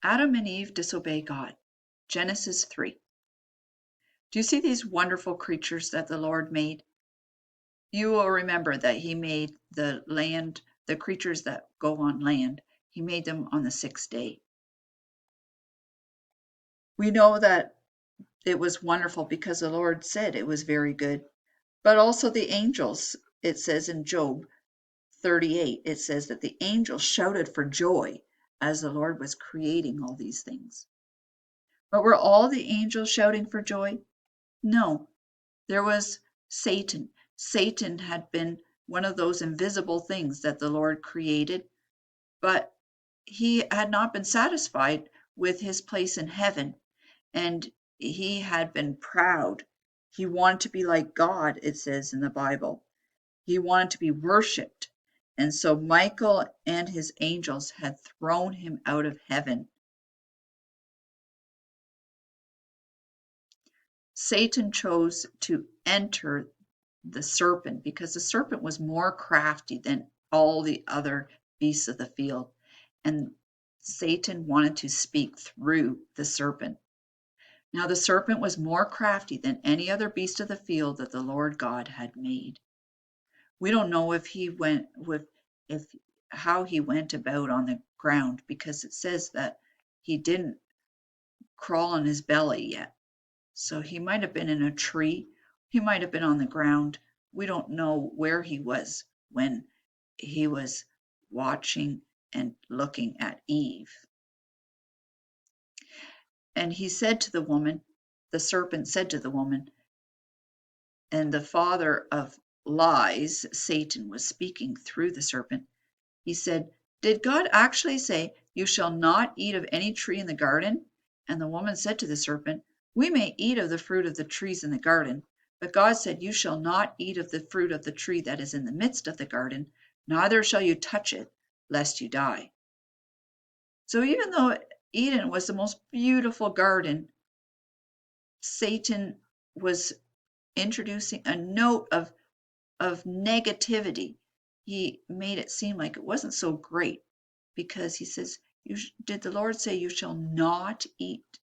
Adam and Eve disobey God. Genesis 3. Do you see these wonderful creatures that the Lord made? You will remember that He made the land, the creatures that go on land. He made them on the sixth day. We know that it was wonderful because the Lord said it was very good. But also the angels, it says in Job 38, it says that the angels shouted for joy as the Lord was creating all these things. But were all the angels shouting for joy? No, there was Satan. Satan had been one of those invisible things that the Lord created, but he had not been satisfied with his place in heaven, and he had been proud. He wanted to be like God, it says in the Bible. He wanted to be worshipped. And so Michael and his angels had thrown him out of heaven. Satan chose to enter the serpent because the serpent was more crafty than all the other beasts of the field. And Satan wanted to speak through the serpent. Now the serpent was more crafty than any other beast of the field that the Lord God had made. We don't know if he went with if how he went about on the ground because it says that he didn't crawl on his belly yet. So he might have been in a tree, he might have been on the ground. We don't know where he was when he was watching and looking at Eve. And he said to the woman, the serpent said to the woman, and the father of lies, Satan, was speaking through the serpent. He said, "Did God actually say, 'You shall not eat of any tree in the garden'?" And the woman said to the serpent, "We may eat of the fruit of the trees in the garden, but God said, 'You shall not eat of the fruit of the tree that is in the midst of the garden, neither shall you touch it, lest you die.'" So even though Eden was the most beautiful garden, Satan was introducing a note of negativity. He made it seem like it wasn't so great because he says, did the Lord say you shall not eat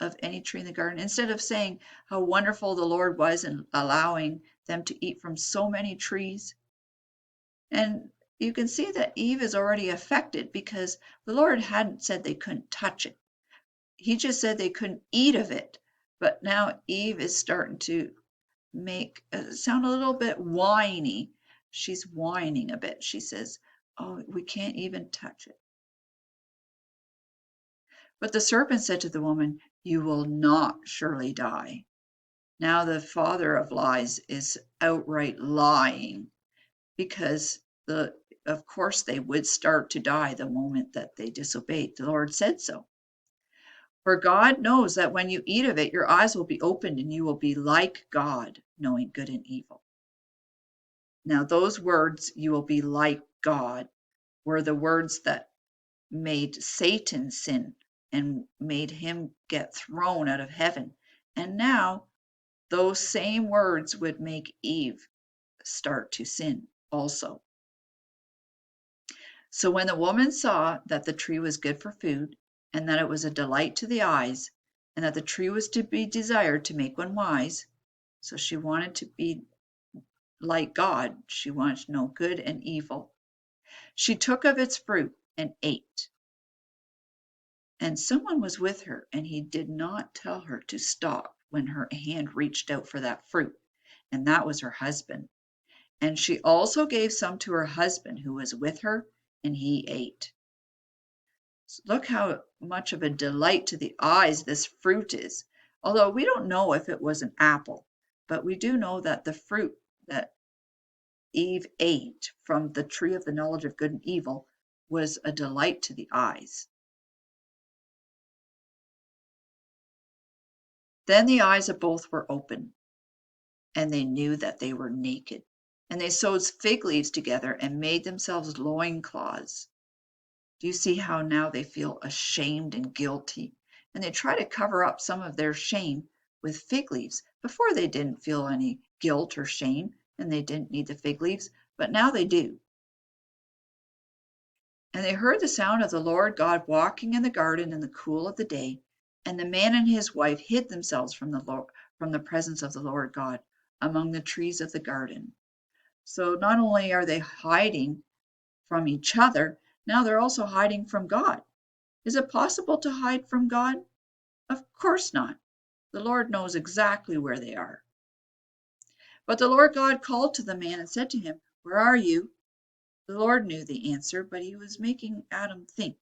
of any tree in the garden? Instead of saying how wonderful the Lord was in allowing them to eat from so many trees. And you can see that Eve is already affected because the Lord hadn't said they couldn't touch it. He just said they couldn't eat of it. But now Eve is starting to make sound a little bit whiny. She's whining a bit. She says, "Oh, we can't even touch it." But the serpent said to the woman, "You will not surely die." Now the father of lies is outright lying because of course they would start to die the moment that they disobeyed. The Lord said so. For God knows that when you eat of it, your eyes will be opened and you will be like God, knowing good and evil. Now, those words, "you will be like God," were the words that made Satan sin and made him get thrown out of heaven. And now, those same words would make Eve start to sin also. So when the woman saw that the tree was good for food, and that it was a delight to the eyes, and that the tree was to be desired to make one wise, so she wanted to be like God, she wanted to know good and evil. She took of its fruit and ate. And someone was with her, and he did not tell her to stop when her hand reached out for that fruit, and that was her husband. And she also gave some to her husband who was with her, and he ate. So look how much of a delight to the eyes this fruit is. Although we don't know if it was an apple, but we do know that the fruit that Eve ate from the tree of the knowledge of good and evil was a delight to the eyes. Then the eyes of both were open, and they knew that they were naked. And they sewed fig leaves together and made themselves loincloths. Do you see how now they feel ashamed and guilty? And they try to cover up some of their shame with fig leaves. Before they didn't feel any guilt or shame, and they didn't need the fig leaves, but now they do. And they heard the sound of the Lord God walking in the garden in the cool of the day. And the man and his wife hid themselves from the presence of the Lord God among the trees of the garden. So not only are they hiding from each other, now they're also hiding from God. Is it possible to hide from God? Of course not. The Lord knows exactly where they are. But the Lord God called to the man and said to him, "Where are you?" The Lord knew the answer, but he was making Adam think.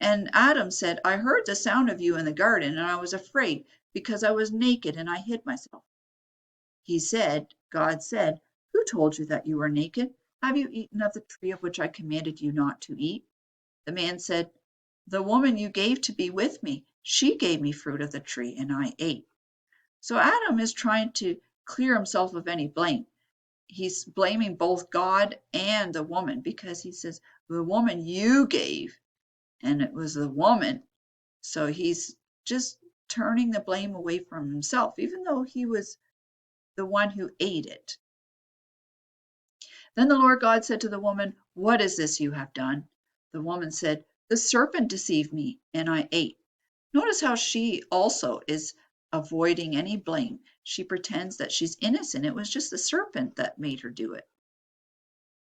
And Adam said, "I heard the sound of you in the garden, and I was afraid, because I was naked and I hid myself." God said, "Who told you that you were naked? Have you eaten of the tree of which I commanded you not to eat?" The man said, "The woman you gave to be with me, she gave me fruit of the tree, and I ate." So Adam is trying to clear himself of any blame. He's blaming both God and the woman because he says, "The woman you gave," and it was the woman. So he's just turning the blame away from himself, even though he was the one who ate it. Then the Lord God said to the woman, "What is this you have done?" The woman said, "The serpent deceived me, and I ate." Notice how she also is avoiding any blame. She pretends that she's innocent. It was just the serpent that made her do it.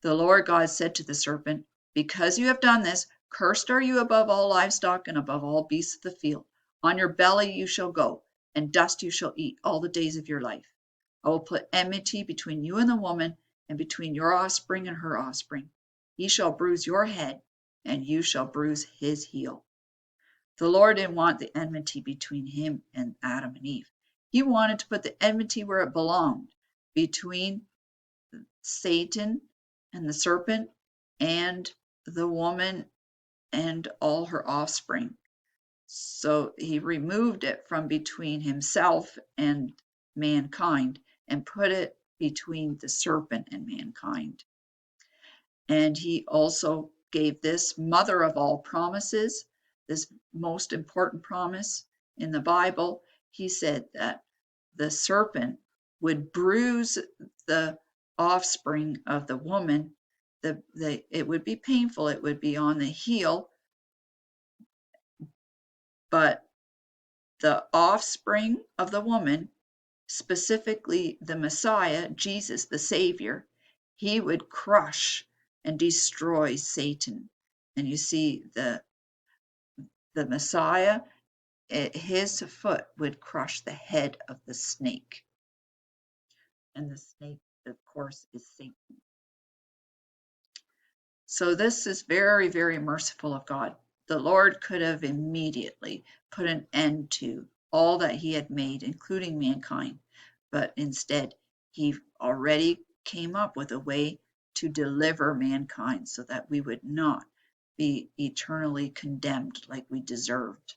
The Lord God said to the serpent, "Because you have done this, cursed are you above all livestock and above all beasts of the field. On your belly you shall go, and dust you shall eat all the days of your life. I will put enmity between you and the woman, and between your offspring and her offspring. He shall bruise your head, and you shall bruise his heel." The Lord didn't want the enmity between him and Adam and Eve. He wanted to put the enmity where it belonged, between Satan and the serpent and the woman and all her offspring. So he removed it from between himself and mankind and put it between the serpent and mankind. And he also gave this mother of all promises, this most important promise in the Bible. He said that the serpent would bruise the offspring of the woman. It would be painful, it would be on the heel, but the offspring of the woman, specifically the Messiah, Jesus, the Savior, he would crush and destroy Satan. And you see the Messiah, his foot would crush the head of the snake. And the snake, of course, is Satan. So this is very, very merciful of God. The Lord could have immediately put an end to all that he had made, including mankind, but instead he already came up with a way to deliver mankind so that we would not be eternally condemned like we deserved.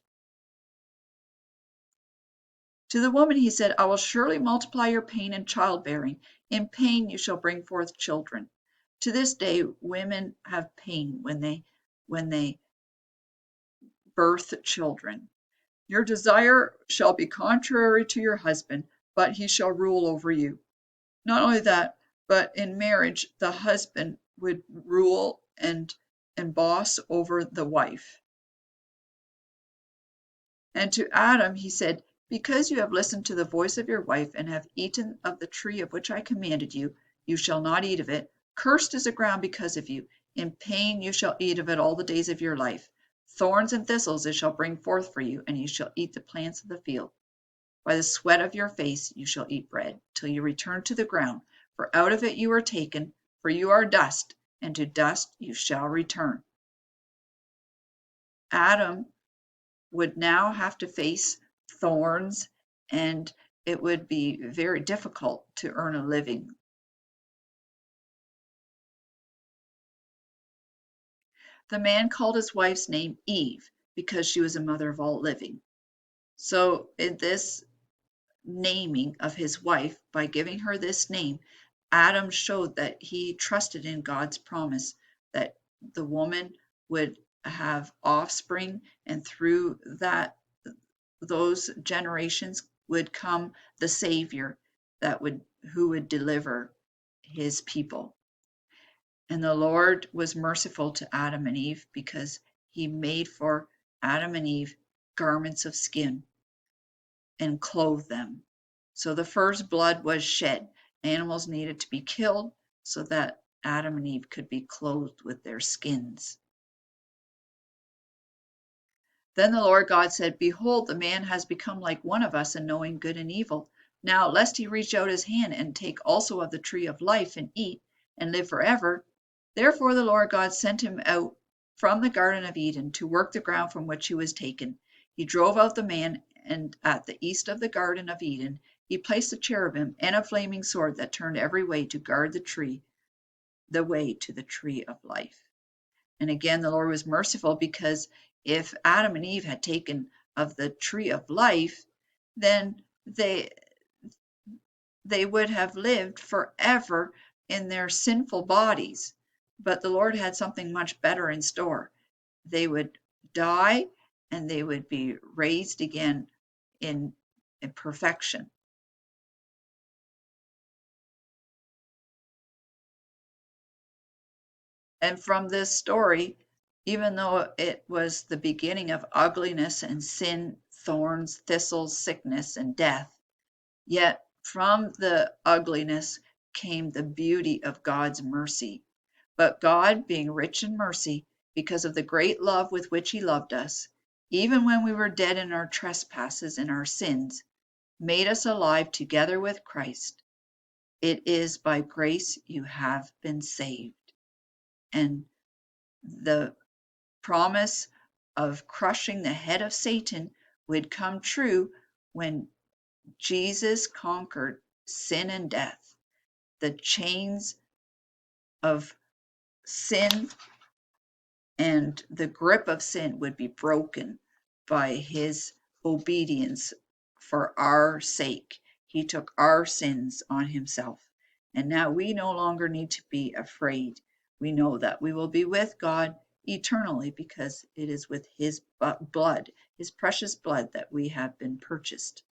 To the woman he said, "I will surely multiply your pain in childbearing. In pain you shall bring forth children." To this day, women have pain when they birth children. "Your desire shall be contrary to your husband, but he shall rule over you." Not only that, but in marriage, the husband would rule and boss over the wife. And to Adam he said, "Because you have listened to the voice of your wife and have eaten of the tree of which I commanded you, you shall not eat of it. Cursed is the ground because of you. In pain you shall eat of it all the days of your life. Thorns and thistles it shall bring forth for you, and you shall eat the plants of the field. By the sweat of your face you shall eat bread, till you return to the ground, for out of it you were taken, for you are dust, and to dust you shall return." Adam would now have to face thorns, and it would be very difficult to earn a living. The man called his wife's name Eve because she was a mother of all living. So, in this naming of his wife, by giving her this name, Adam showed that he trusted in God's promise that the woman would have offspring, and through those generations would come the Savior who would deliver his people. And the Lord was merciful to Adam and Eve because he made for Adam and Eve garments of skin and clothed them. So the first blood was shed. Animals needed to be killed so that Adam and Eve could be clothed with their skins. Then the Lord God said, Behold, the man has become like one of us in knowing good and evil. Now, lest he reach out his hand and take also of the tree of life and eat and live forever. Therefore the Lord God sent him out from the Garden of Eden to work the ground from which he was taken. He drove out the man, and at the east of the Garden of Eden he placed a cherubim and a flaming sword that turned every way to guard the way to the tree of life. And again, the Lord was merciful because if Adam and Eve had taken of the tree of life, then they would have lived forever in their sinful bodies. But the Lord had something much better in store. They would die and they would be raised again in, in perfection. And from this story, even though it was the beginning of ugliness and sin, thorns, thistles, sickness, and death, yet from the ugliness came the beauty of God's mercy. But God, being rich in mercy, because of the great love with which He loved us, even when we were dead in our trespasses and our sins, made us alive together with Christ. It is by grace you have been saved. And the promise of crushing the head of Satan would come true when Jesus conquered sin and death. The chains of sin and the grip of sin would be broken by his obedience for our sake. He took our sins on himself. And now we no longer need to be afraid. We know that we will be with God eternally because it is with his blood, his precious blood, that we have been purchased.